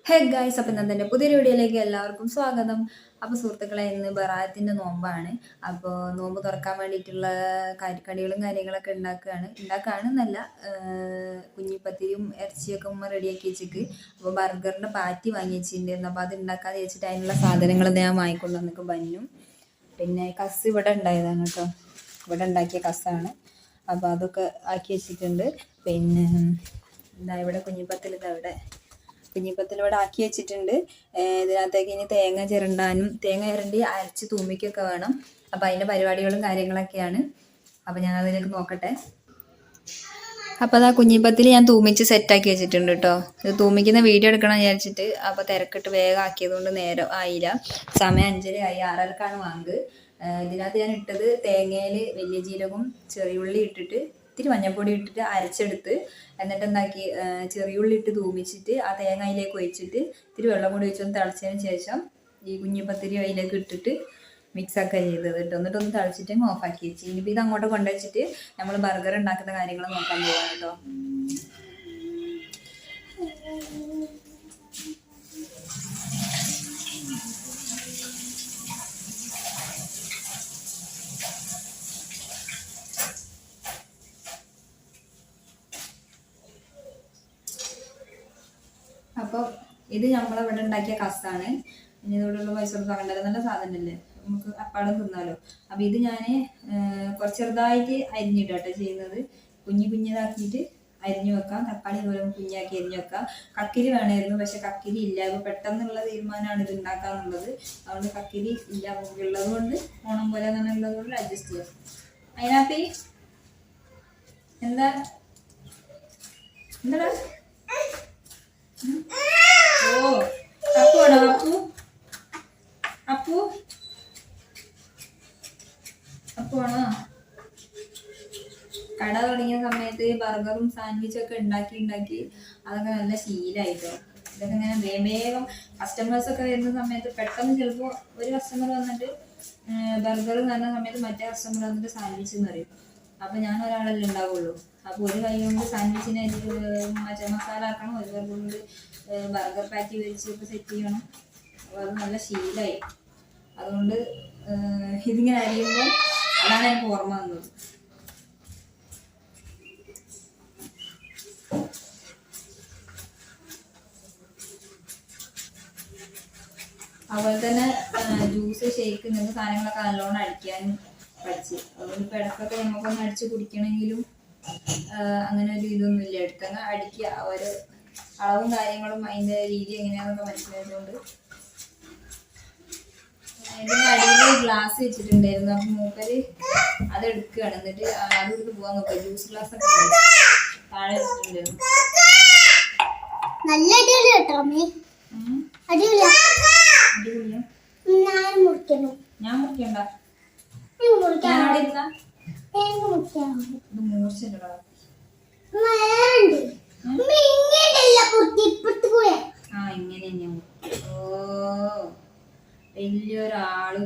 Hey guys, അപ്പം ഇന്നത്തെ പുതിയൊരു വീഡിയോയിലേക്ക് എല്ലാവർക്കും സ്വാഗതം. അപ്പോൾ സുഹൃത്തുക്കളെ, ഇന്ന് ബറാത്തിൻ്റെ നോമ്പാണ്. അപ്പോൾ നോമ്പ് തുറക്കാൻ വേണ്ടിയിട്ടുള്ള കടികളും കാര്യങ്ങളൊക്കെ ഉണ്ടാക്കുകയാണെന്നല്ല, കുഞ്ഞിപ്പത്തിരിയും ഇറച്ചിയൊക്കെ ഉമ്മ റെഡിയാക്കി വെച്ചിട്ട്. അപ്പോൾ ബർഗറിൻ്റെ പാറ്റി വാങ്ങി വെച്ചിട്ടുണ്ടായിരുന്നു. അപ്പോൾ അത് ഉണ്ടാക്കാതെ വെച്ചിട്ട് അതിനുള്ള സാധനങ്ങൾ ഞാൻ വാങ്ങിക്കൊണ്ട് വന്നിട്ട് ബന്നും പിന്നെ കസ് ഇവിടെ ഉണ്ടായതാണ് കേട്ടോ. ഇവിടെ ഉണ്ടാക്കിയ കസ്സാണ്. അപ്പോൾ അതൊക്കെ ആക്കി വെച്ചിട്ടുണ്ട്. പിന്നെ എന്താ ഇവിടെ കുഞ്ഞിപ്പത്തിൽ ഇവിടെ ആക്കി വെച്ചിട്ടുണ്ട്. ഇതിനകത്തേക്ക് ഇനി തേങ്ങ ചിരണ്ടി അരച്ച് തൂമിക്കൊക്കെ വേണം. അപ്പം അതിൻ്റെ പരിപാടികളും കാര്യങ്ങളൊക്കെയാണ്. അപ്പം ഞാൻ അതിലേക്ക് നോക്കട്ടെ. അപ്പോൾ അതാ കുഞ്ഞിപ്പത്തിൽ ഞാൻ തൂമിച്ച് സെറ്റാക്കി വെച്ചിട്ടുണ്ട് കേട്ടോ. ഇത് തൂമിക്കുന്ന വീഡിയോ എടുക്കണം വിചാരിച്ചിട്ട് അപ്പോൾ തിരക്കിട്ട് വേഗം ആക്കിയതുകൊണ്ട് നേരം ആയില്ല. സമയം 5:30 ആയി. 6:30ക്കാണ് വാങ്ങ്. ഇതിനകത്ത് ഞാൻ ഇട്ടത് തേങ്ങയിൽ വലിയ ജീരകവും ചെറിയുള്ളി ഇട്ടിട്ട് ഇത്തിരി മഞ്ഞൾപ്പൊടി ഇട്ടിട്ട് അരച്ചെടുത്ത്, എന്നിട്ട് എന്താക്കി ചെറിയുള്ളി ഇട്ട് തൂമിച്ചിട്ട് ആ തേങ്ങ അതിലേക്ക് ഒഴിച്ചിട്ട് ഇത്തിരി വെള്ളം കൂടി ഒഴിച്ചൊന്ന് തിളച്ചതിന് ശേഷം ഈ കുഞ്ഞിപ്പത്തിരി അതിലേക്ക് ഇട്ടിട്ട് മിക്സാക്കുക ചെയ്തത് കേട്ടോ. എന്നിട്ടൊന്ന് തിളച്ചിട്ട് ഓഫാക്കി വെച്ച്. ഇനിയിപ്പോൾ ഇത് അങ്ങോട്ട് കൊണ്ടുവച്ചിട്ട് നമ്മൾ ബർഗർ ഉണ്ടാക്കുന്ന കാര്യങ്ങൾ നോക്കാൻ പോകാം കേട്ടോ. അപ്പോൾ ഇത് നമ്മളിവിടെ ഉണ്ടാക്കിയ കസ്സാണ്. ഇനി ഇതോടുള്ള പൈസ കൊടുക്കാൻ കണ്ടല്ലോ, നല്ല സാധനമല്ലേ, നമുക്ക് അപ്പാടം തിന്നാലോ. അപ്പോൾ ഇത് ഞാൻ കുറച്ച് ചെറുതായിട്ട് അരിഞ്ഞിട്ടാട്ടോ ചെയ്യുന്നത്. കുഞ്ഞിതാക്കിയിട്ട് അരിഞ്ഞു വെക്കാം. തക്കാളി ഇതുപോലെ കുഞ്ഞാക്കി അരിഞ്ഞു വെക്കാം. കക്കിരി വേണമായിരുന്നു, പക്ഷെ കക്കിരി ഇല്ല. അപ്പോൾ പെട്ടെന്നുള്ള തീരുമാനമാണ് ഇത് ഉണ്ടാക്കാന്നുള്ളത്. അതുകൊണ്ട് കക്കിരി ഇല്ല. ഉള്ളത് കൊണ്ട് ഓണം പോലെ തന്നെ ഉള്ളത് കൊണ്ട് അഡ്ജസ്റ്റ് ചെയ്യാം. അതിനകത്ത് എന്താടാ ഓ അപ്പു ആണോ? അപ്പു ആണോ? കട തുടങ്ങിയ സമയത്ത് ബർഗറും സാൻഡ്വിച്ചും ഒക്കെ ഉണ്ടാക്കി അതൊക്കെ നല്ല ശീലമായിട്ടോ. ഇതൊക്കെ ഇങ്ങനെ വേഗം കസ്റ്റമേഴ്സൊക്കെ വരുന്ന സമയത്ത് പെട്ടെന്ന് ചിലപ്പോൾ ഒരു കസ്റ്റമർ വന്നിട്ട് ബർഗർ എന്ന് പറഞ്ഞ സമയത്ത് മറ്റേ കസ്റ്റമർ വന്നിട്ട് സാൻഡ്വിച്ച് എന്ന് പറയും. അപ്പോൾ ഞാൻ ഒരാളല്ലേ ഉണ്ടാവുള്ളൂ. അപ്പോൾ ഒരു കൈ കൊണ്ട് സാൻഡ്വിച്ചിനെ മറ്റേ മസാല ആക്കണം, ഒരു കൈ കൊണ്ട് ബർഗർ പാറ്റി വെച്ചൊക്കെ സെറ്റ് ചെയ്യണം. അപ്പോൾ അത് നല്ല ശീലമായി. അതുകൊണ്ട് ഇതിങ്ങനെ അറിയുമ്പോൾ അതാണ് എനിക്ക് ഓർമ്മ വന്നത്. അതുപോലെ തന്നെ ജ്യൂസ്, ഷേക്ക് ഇങ്ങനത്തെ സാധനങ്ങളൊക്കെ നല്ലോണം അടിക്കാനും പഠിച്ച്. അതുകൊണ്ട് ഇപ്പോൾ ഇടയ്ക്കൊക്കെ നമുക്കൊന്ന് അടിച്ച് കുടിക്കണമെങ്കിലും അങ്ങനെ ഒരു ഇതൊന്നും ഇല്ല. എടുത്തങ്ങ് അടിക്കുക. ഒരു അളവും കാര്യങ്ങളും അതിൻ്റെ രീതി എങ്ങനെയാണെന്നൊക്കെ മനസ്സിലായതുകൊണ്ട്. ഇതിൻ്റെ അടിയിൽ ഗ്ലാസ് വെച്ചിട്ടുണ്ടായിരുന്നു. അപ്പം മൂപ്പര് അത് എടുക്കുകയാണ്. എന്നിട്ട് അത് എടുത്ത് പോകാൻ നോക്കുക. ജ്യൂസ് ഗ്ലാസ് ഒക്കെ താഴെ വെച്ചിട്ടുണ്ടായിരുന്നു. ഞാൻ മുറിക്കണ്ട. വലിയൊരാള്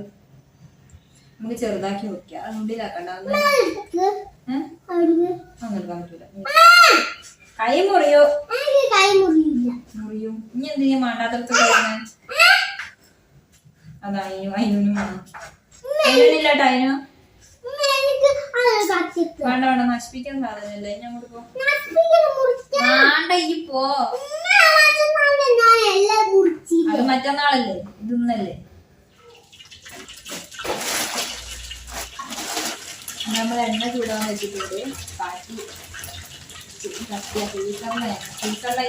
നമുക്ക് ചെറുതാക്കി മുറിക്കാം. അത് ഉള്ളിലാക്കണ്ട. എടുക്കാൻ പറ്റൂല. കൈ മുറിയും. ഇനി എന്തിനാ മാണ്ടാത്തടത്ത് പറയുന്നത്? അതാ അതിനും വേണം. അതിനില്ലാട്ടോ. അതിനോ വേണ്ട നശിപ്പിക്കാൻ സാധനല്ലേ. ഇനി അങ്ങോട്ട് പോ. വേണ്ട ഈ പോ. അത് മറ്റന്നാളല്ലേ, ഇതൊന്നല്ലേ. നമ്മൾ എണ്ണ ചൂടാൻ വെച്ചിട്ടുണ്ട്. പാറ്റി ഫ്രീസറിലെ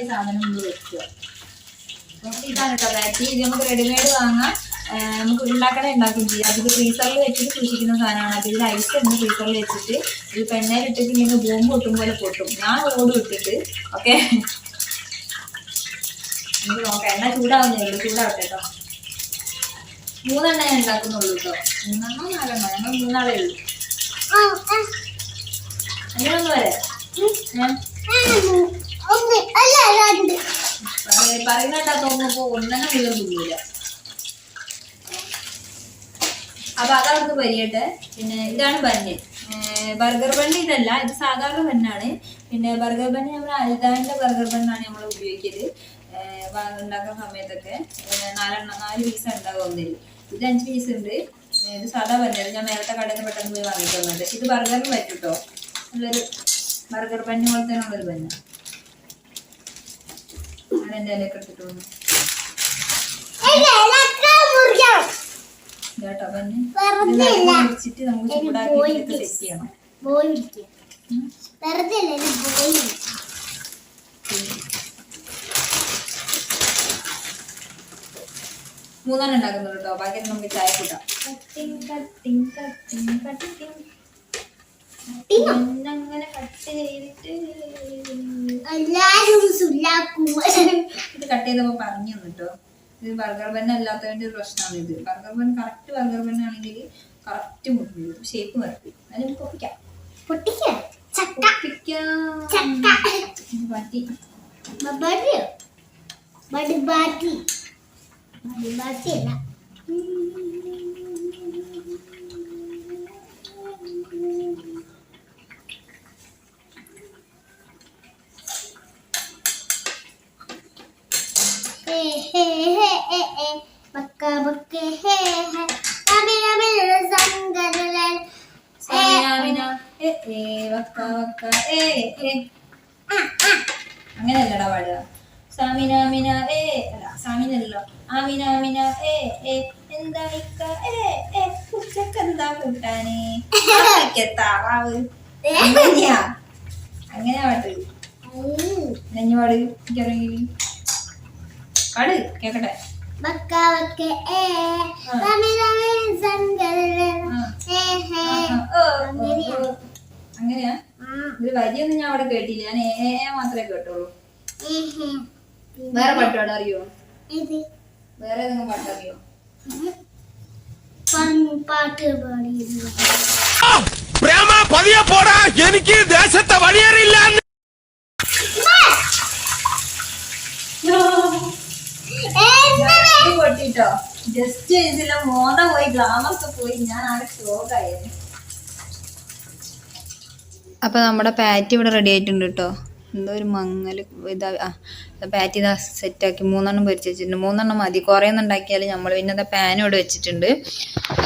ഈ സാധനം ഒന്ന് വെക്കുക. ഇതാണ് കേട്ടോ പാറ്റി. ഇത് നമുക്ക് റെഡിമെയ്ഡ് വാങ്ങാം. നമുക്ക് ഉണ്ടാക്കുകയും ചെയ്യാം. അതിൽ ഫ്രീസറിൽ വെച്ചിട്ട് സൂക്ഷിക്കുന്ന സാധനമാണ്. അതിൽ ഐസ് ഉണ്ട്. ഫ്രീസറിൽ വെച്ചിട്ട് ഇത് പെണ്ണയിലിട്ടിട്ട് ഇങ്ങനെ ബോംബ് പൊട്ടും പോലെ പൊട്ടും. ഞാൻ ഓടും ഇട്ടിട്ട്. ഓക്കെ, നമുക്ക് നോക്കാം. എണ്ണ ചൂടാവുന്നേ ഉള്ളൂ. ചൂടാവട്ടെ കേട്ടോ. 3 എണ്ണ ഞാൻ ഉണ്ടാക്കുന്നുള്ളൂ കേട്ടോ. 3 4 ഞങ്ങൾ 3 ആളേ ഉള്ളൂ. അങ്ങനെയൊന്നും വരെ പറയുന്നേട്ടാ തോന്നുമ്പോ ഒന്നെണ്ണം വീണ്ടും തുന്നിയില്ല. അപ്പൊ അതവിടുന്ന് പരിയട്ടെ. പിന്നെ ഇതാണ് ബന്ന്. ബർഗർ ബണ്ണ് ഇതല്ല, ഇത് സാധാരണ ബന്നാണ്. പിന്നെ ബർഗർ ബണ്ണ് നമ്മൾ അൽദാന്റെ ബർഗർ ബണ്ണാണ് നമ്മൾ ഉപയോഗിക്കല്. ഉണ്ടാക്കുന്ന സമയത്തൊക്കെ 4 പീസ് ഉണ്ടാവും ഒന്നിൽ. ഇത് 5 പീസ് ഉണ്ട്. ഇത് സാധാ ബന്നത് ഞാൻ നേരത്തെ കടയിൽ നിന്ന് പെട്ടെന്ന് പോയി വാങ്ങിയിട്ട് വന്നത്. ഇത് ബർഗറിന് പറ്റും കേട്ടോ. നല്ലൊരു ബർഗർ ബന്ന് പോലെ തന്നെ ഉള്ളൊരു ബന്ന്. ഞാൻ എൻ്റെ ഇലയൊക്കെ എടുത്തിട്ട് വന്നു കേട്ടോ. ബന്ന് മുറിച്ചിട്ട് നമുക്ക് ചൂടാക്കി സെറ്റ് ചെയ്യണം. 3 ഉണ്ടാക്കുന്നുള്ളൂ കേട്ടോ. ബാക്കി നമുക്ക് ചായ കൂട്ടാം. അങ്ങനെ കട്ട് ചെയ്തിട്ട് ഇത് കട്ട് ചെയ്തപ്പോ പറഞ്ഞു കേട്ടോ. ഇത് ബർഗർ ബൻ അല്ലാത്തതിന്റെ ഒരു പ്രശ്നമാണ്. ഇത് ബർഗർ ബൻ കറക്റ്റ് ബർഗർ ബൻ ആണെങ്കിൽ കറക്റ്റ് മുറിഞ്ഞു ഷേപ്പ് വരട്ടി. അതിന് പൊട്ടിക്കാം അങ്ങനെയല്ലടാ പാടുക. സാമിനാമിന ഏ അല്ല സാമിനല്ലോ ആമിനാമിന ഏ ഏ എന്താ ഉച്ചക്കെന്താ കൂട്ടാന് താറാവ് അങ്ങനെയാ. അങ്ങനെ പാട്ട് നെഞ്ഞു പാട്. എനിക്കറിയെങ്കിൽ പാട് കേക്കട്ടെ. അങ്ങനെയാ. ഒരു വരിയൊന്നും ഞാൻ അവിടെ കേട്ടില്ല. ഞാൻ ഏ മാത്രമേ കേട്ടോളൂ. വേറെ പാട്ടാണ് അറിയോ? വേറെ ഏതെങ്കിലും പാട്ടറിയോ? എനിക്ക് ദേശത്തെ വഴിയേറിയില്ല. പൊട്ടിട്ടോ ജസ്റ്റ് ഇതിലെ മോത പോയി ഗ്ലാമൊക്കെ പോയി ഞാൻ ആകെ ഷോക്കായിരുന്നു. അപ്പൊ നമ്മുടെ പാറ്റി ഇവിടെ റെഡി ആയിട്ടുണ്ട് കേട്ടോ. എന്തോ ഒരു മങ്ങൽ ഇതാ പാറ്റി ഇതാ സെറ്റാക്കി 3 എണ്ണം പൊരിച്ച് വെച്ചിട്ടുണ്ട്. 3 എണ്ണം മതി. കുറേ ഒന്നും ഉണ്ടാക്കിയാൽ നമ്മൾ പിന്നെ എന്താ പാനും ഇവിടെ വെച്ചിട്ടുണ്ട്.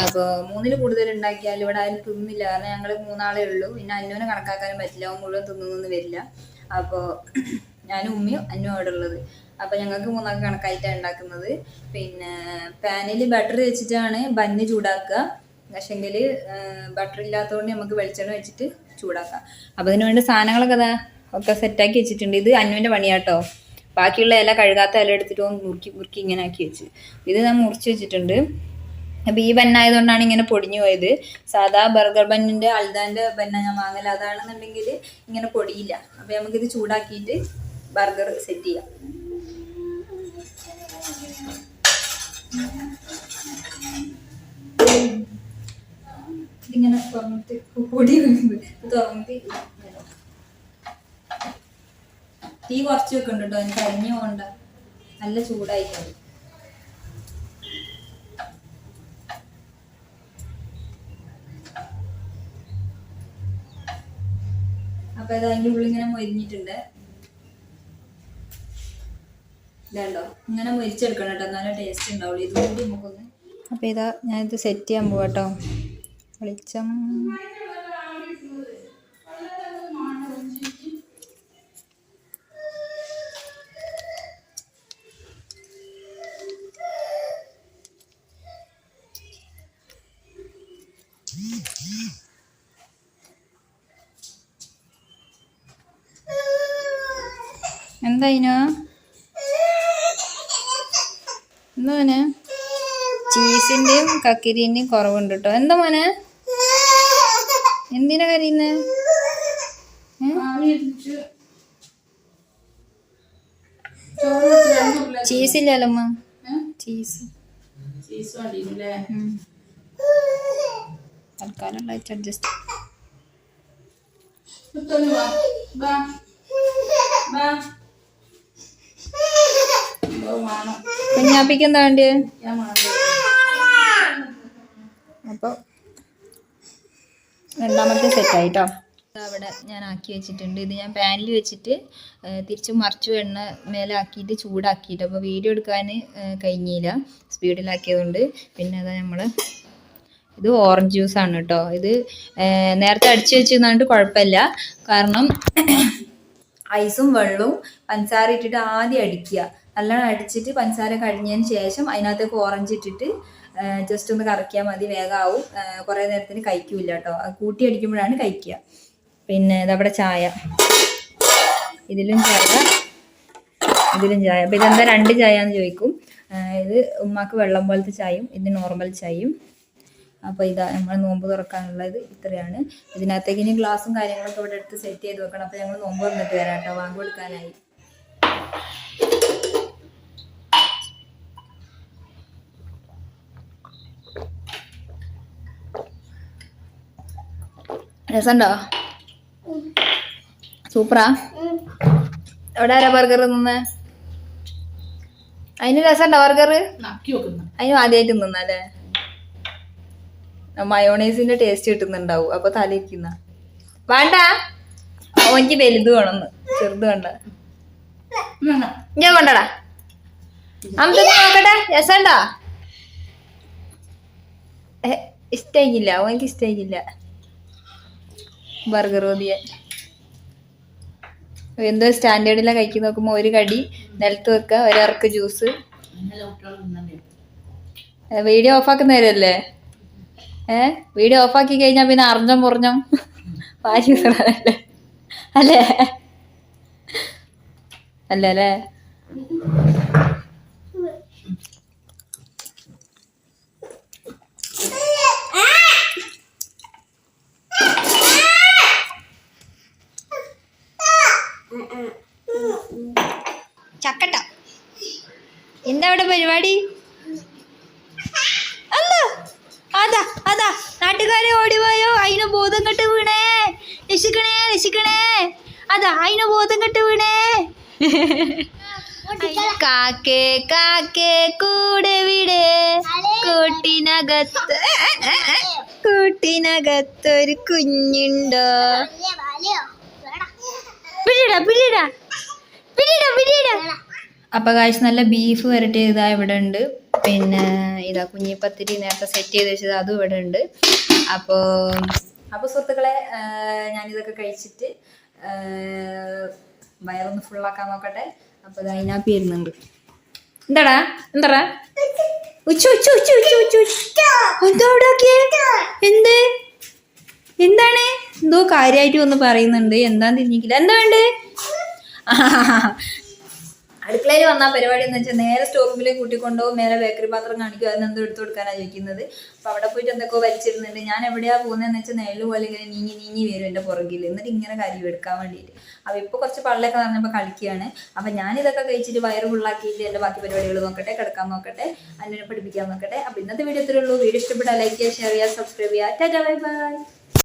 അപ്പോൾ 3-ൽ കൂടുതൽ ഉണ്ടാക്കിയാൽ ഇവിടെ ആരും തിന്നില്ല. കാരണം ഞങ്ങൾ 3 ആളേ ഉള്ളൂ. പിന്നെ അന്നുവിനെ കണക്കാക്കാനും പറ്റില്ല. അവൻ മുഴുവൻ തിന്നൊന്നും വരില്ല. അപ്പോൾ ഞാനും ഉമ്മയും അന്നും അവിടെ ഉള്ളത്. അപ്പോൾ ഞങ്ങൾക്ക് 3 ആൾക്ക് കണക്കായിട്ടാണ് ഉണ്ടാക്കുന്നത്. പിന്നെ പാനിൽ ബട്ടർ വെച്ചിട്ടാണ് ബന്ന് ചൂടാക്കുക. പക്ഷെങ്കിൽ ബട്ടർ ഇല്ലാത്തതുകൊണ്ട് നമുക്ക് വെളിച്ചെണ്ണ വെച്ചിട്ട് ചൂടാക്കാം. അപ്പോൾ അതിന് വേണ്ട സാധനങ്ങളൊക്കെ അതാ ഒക്കെ സെറ്റാക്കി വെച്ചിട്ടുണ്ട്. ഇത് അന്നുവിൻ്റെ പണിയാട്ടോ. ബാക്കിയുള്ള ഇല കഴുകാത്ത ഇല എടുത്തിട്ട് മുറുക്കി ഇങ്ങനെ ആക്കി വെച്ച് ഇത് ഞാൻ മുറിച്ച് വെച്ചിട്ടുണ്ട്. അപ്പോൾ ഈ ബന്നായതുകൊണ്ടാണ് ഇങ്ങനെ പൊടിഞ്ഞു പോയത്. സാധാ ബർഗർ ബന്നിൻ്റെ അൽദാൻ്റെ ബന്ന ഞാൻ വാങ്ങല. അതാണെന്നുണ്ടെങ്കിൽ ഇങ്ങനെ പൊടിയില്ല. അപ്പോൾ നമുക്കിത് ചൂടാക്കിയിട്ട് ബർഗർ സെറ്റ് ചെയ്യാം. ഇതിങ്ങനെ തുറന്നിട്ട് പൊടി തുറന്നിട്ട് തീ കുറച്ച് വെക്കുന്നുണ്ട് കേട്ടോ. എനിക്ക് അരിഞ്ഞു പോകണ്ട. നല്ല ചൂടായിട്ടുണ്ട്. അപ്പൊ ഇത് അതിൻ്റെ ഉള്ളിൽ ഇങ്ങനെ മൊരിഞ്ഞിട്ടുണ്ട്. ഇതുണ്ടോ ഇങ്ങനെ മൊരിച്ചെടുക്കണം കേട്ടോ. നല്ല ടേസ്റ്റ് ഉണ്ടാവുള്ളൂ. ഇതുകൊണ്ട് നമുക്കൊന്ന്. അപ്പൊ ഇതാ ഞാനിത് സെറ്റ് ചെയ്യാൻ പോവാട്ടോ. വെളിച്ചം എന്തായിനോ എന്താ മോനെ? ചീസിന്റെയും കക്കിരിന്റെയും കുറവുണ്ട് കേട്ടോ. എന്താ മോനെ? എന്തിനാ കരയുന്നേ? ചീസില്ലല്ലോ അമ്മ. ചീസ് തൽക്കാലം ലൈറ്റ് അഡ്ജസ്റ്റ്. കുഞ്ഞാപ്പിക്ക് എന്താ വേണ്ടിയ? അപ്പൊ രണ്ടാമത്തെ സെറ്റായിട്ടോ. അവിടെ ഞാൻ ആക്കി വെച്ചിട്ടുണ്ട്. ഇത് ഞാൻ പാനിൽ വെച്ചിട്ട് തിരിച്ച് മറിച്ചു എണ്ണ മേലെ ആക്കിയിട്ട് ചൂടാക്കിയിട്ട്, അപ്പോൾ വീഡിയോ എടുക്കാൻ കഴിഞ്ഞില്ല സ്പീഡിലാക്കിയതുകൊണ്ട്. പിന്നെ അതാ നമ്മൾ ഇത് ഓറഞ്ച് ജ്യൂസാണ് കേട്ടോ. ഇത് നേരത്തെ അടിച്ചു വെച്ചിരുന്നതുകൊണ്ട് കുഴപ്പമില്ല. കാരണം ഐസും വെള്ളവും പഞ്ചസാര ഇട്ടിട്ട് ആദ്യം അടിക്കുക. നല്ലോണം അടിച്ചിട്ട് പഞ്ചസാര കഴിഞ്ഞതിന് ശേഷം അതിനകത്തേക്ക് ഓറഞ്ച് ഇട്ടിട്ട് ജസ്റ്റ് ഒന്ന് കറക്കിയാൽ മതി, വേഗമാവും. കുറേ നേരത്തിന് കഴിക്കില്ല കേട്ടോ. കൂട്ടി അടിക്കുമ്പോഴാണ് കഴിക്കുക. പിന്നെ ഇതവിടെ ചായ, ഇതിലും ചായ, ഇതിലും ചായ. അപ്പോൾ ഇതെന്താ 2 ചായ എന്ന് ചോദിക്കും. ഇത് ഉമ്മാക്ക് വെള്ളം പോലത്തെ ചായയും ഇത് നോർമൽ ചായയും. അപ്പോൾ ഇതാ നമ്മൾ നോമ്പ് തുറക്കാനുള്ളത് ഇത്രയാണ്. ഇതിനകത്തേക്ക് ഇനി ഗ്ലാസും കാര്യങ്ങളൊക്കെ ഇവിടെ എടുത്ത് സെറ്റ് ചെയ്ത് വെക്കണം. അപ്പോൾ ഞങ്ങൾ നോമ്പ് തുറന്നിട്ട് വരാം കേട്ടോ. വാങ്ങി കൊടുക്കാനായി. രസമുണ്ടോ? സൂപ്പറാ. എവിടെ ആരാ ബർഗർ തിന്നുന്നേ? അതിന് രസമുണ്ടോ ബർഗർ? അതിന് ആദ്യമായിട്ട് തിന്നല്ലേ? മയോണൈസിന്റെ ടേസ്റ്റ് കിട്ടുന്നുണ്ടാവും. അപ്പൊ തലയിരിക്കുന്ന വേണ്ട, ഓനിക്ക് വലുത് വേണമെന്ന്, ചെറുത് വേണ്ട. ഞാൻ കൊണ്ടടാ അമ്മ നോക്കട്ടെ, രസമുണ്ടോ? ഇഷ്ടായിക്കില്ല, ഓനിക്ക് ഇഷ്ടായിക്കില്ല ബർഗർ മതിയെ. എന്തോ സ്റ്റാൻഡേർഡിലാണ് കഴിക്കുന്ന നോക്കുമ്പോൾ ഒരു കടി നിലത്ത് വെക്കുക, ഒരിറക്ക് ജ്യൂസ്. വീഡിയോ ഓഫാക്കുന്നവരല്ലേ? വീഡിയോ ഓഫാക്കി കഴിഞ്ഞാൽ പിന്നെ അറിഞ്ഞം മുറിഞ്ഞം വാരി അല്ലേ? അല്ലേ അല്ലേ അല്ലേ? ചക്കട്ട എന്താ അവിടെ പരിപാടി? അതാ അതാ നാട്ടുകാരെ ഓടിപോയോ, അതിന് ബോധം കെട്ട് വീണേ, രക്ഷിക്കണേ രക്ഷിക്കണേ. അതാ അതിന് ബോധം കെട്ട് വീണേ. കാക്കേ കാക്കേ കൂടെ വിടെ, കൂട്ടിനകത്തൊരു കുഞ്ഞുണ്ടോ? പിടിടാ പിടിടാ പിടിടാ പിടിടാ. അപ്പോൾ കാശ് നല്ല ബീഫ് വരട്ടി ഇതാ ഇവിടെ ഉണ്ട്. പിന്നെ ഇതാ കുഞ്ഞിപ്പത്തിരി നേരത്തെ സെറ്റ് ചെയ്ത് വെച്ചത് അതും ഇവിടെ ഉണ്ട്. അപ്പോൾ സുഹൃത്തുക്കളെ, ഞാനിതൊക്കെ കഴിച്ചിട്ട് വയറൊന്ന് ഫുള്ളാക്കാൻ നോക്കട്ടെ. അപ്പോൾ ഇത് അതിനാപ്പി ഇരുന്നുണ്ട്. എന്താടാ എന്താടാ എന്ത് എന്താണ് എന്തോ കാര്യമായിട്ട് ഒന്ന് പറയുന്നുണ്ട്. എന്താന്ന് തിരിഞ്ഞിക്കില്ല. എന്താ വേണ്ടേ? അടുക്കളയിൽ വന്നാൽ പരിപാടി എന്ന് വെച്ചാൽ നേരെ സ്റ്റോർ റൂമിലേക്ക് കൂട്ടിക്കൊണ്ടുപോകും, മേലെ ബേക്കറി പാത്രം കാണിക്കും, അതിനെന്തോ എടുത്തു കൊടുക്കാനാണ് ചോദിക്കുന്നത്. അപ്പോൾ അവിടെ പോയിട്ട് എന്തൊക്കെയോ വലിച്ചിരുന്നുണ്ട്. ഞാൻ എവിടെയാണ് പോകുന്നതെന്ന് വെച്ചാൽ നെല്ല് പോലെ ഇങ്ങനെ നീങ്ങി നീങ്ങി വരും എൻ്റെ പുറകിൽ, എന്നിട്ട് ഇങ്ങനെ കാര്യം എടുക്കാൻ വേണ്ടിയിട്ട്. അപ്പോൾ ഇപ്പോൾ കുറച്ച് പള്ളൊക്കെ നിറഞ്ഞപ്പോൾ കളിക്കുകയാണ്. അപ്പോൾ ഞാനിതൊക്കെ കഴിച്ചിട്ട് വയറ് ഫുള്ളാക്കിയിട്ട് എൻ്റെ ബാക്കി പരിപാടികൾ നോക്കട്ടെ, കിടക്കാൻ നോക്കട്ടെ, അന്നെ പഠിപ്പിക്കാൻ നോക്കട്ടെ. അപ്പോൾ ഇന്നത്തെ വീഡിയോ ഇത്രയേ ഉള്ളൂ. വീഡിയോ ഇഷ്ടപ്പെട്ടാൽ ലൈക്ക് ചെയ്യുക, ഷെയർ ചെയ്യുക, സബ്സ്ക്രൈബ് ചെയ്യുക. Tata bye bye.